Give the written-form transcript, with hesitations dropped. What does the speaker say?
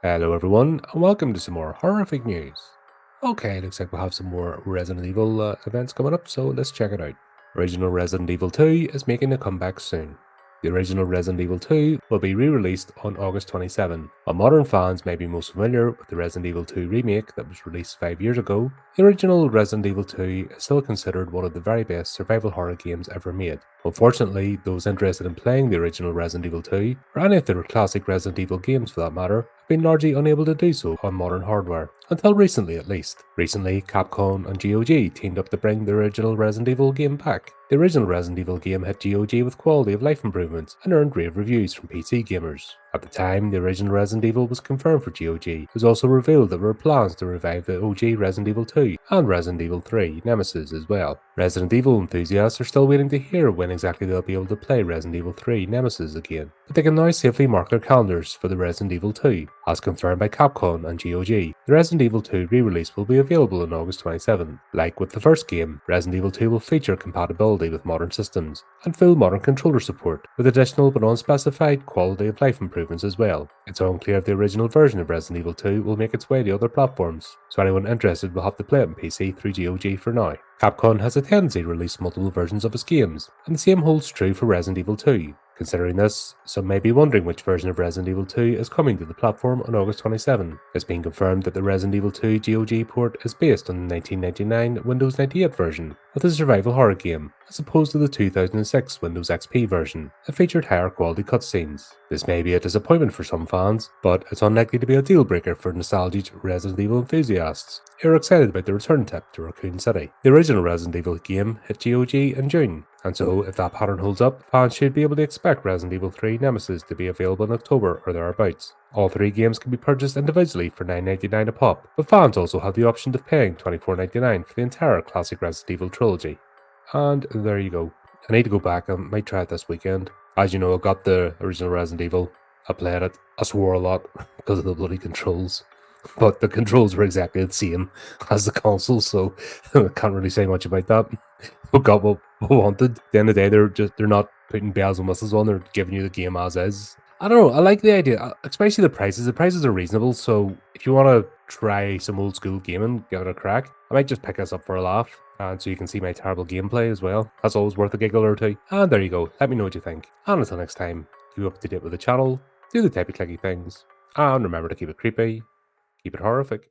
Hello everyone, and welcome to some more horrific news. Okay, looks like we'll have some more Resident Evil events coming up, so let's check it out. Original Resident Evil 2 is making a comeback soon. The original Resident Evil 2 will be re-released on August 27. While modern fans may be most familiar with the Resident Evil 2 remake that was released 5 years ago, the original Resident Evil 2 is still considered one of the very best survival horror games ever made. Unfortunately, those interested in playing the original Resident Evil 2, or any of the classic Resident Evil games for that matter, have been largely unable to do so on modern hardware, until recently at least. Recently, Capcom and GOG teamed up to bring the original Resident Evil game back. The original Resident Evil game hit GOG with quality of life improvements and earned rave reviews from PC gamers. At the time the original Resident Evil was confirmed for GOG, it was also revealed that there were plans to revive the OG Resident Evil 2 and Resident Evil 3 Nemesis as well. Resident Evil enthusiasts are still waiting to hear when exactly they'll be able to play Resident Evil 3 Nemesis again, but they can now safely mark their calendars for the Resident Evil 2, as confirmed by Capcom and GOG. The Resident Evil 2 re-release will be available on August 27. Like with the first game, Resident Evil 2 will feature compatibility with modern systems and full modern controller support, with additional but unspecified quality of life improvements as well. It's unclear if the original version of Resident Evil 2 will make its way to other platforms, so anyone interested will have to play it on PC through GOG for now. Capcom has a tendency to release multiple versions of its games, and the same holds true for Resident Evil 2. Considering this, some may be wondering which version of Resident Evil 2 is coming to the platform on August 27. It's been confirmed that the Resident Evil 2 GOG port is based on the 1999 Windows 98 version of the survival horror game, as opposed to the 2006 Windows XP version that featured higher quality cutscenes. This may be a disappointment for some fans, but it's unlikely to be a deal breaker for nostalgic Resident Evil enthusiasts who are excited about the return tip to Raccoon City. The original Resident Evil game hit GOG in June, and so if that pattern holds up, fans should be able to expect Resident Evil 3 Nemesis to be available in October or thereabouts. All three games can be purchased individually for $9.99 a pop, but fans also have the option of paying $24.99 for the entire classic Resident Evil trilogy. And there you go. I need to go back, I might try it this weekend. As you know, I got the original Resident Evil, I played it, I swore a lot because of the bloody controls. But the controls were exactly the same as the console, so I can't really say much about that. We got what we wanted. At the end of the day, they're not putting bells and whistles on, they're giving you the game as is. I don't know, I like the idea, especially the prices. The prices are reasonable, so if you want to try some old school gaming, give it a crack. I might just pick this up for a laugh, and so you can see my terrible gameplay as well. That's always worth a giggle or two. And there you go, let me know what you think. And until next time, keep up to date with the channel, do the typey clicky things, and remember to keep it creepy, keep it horrific.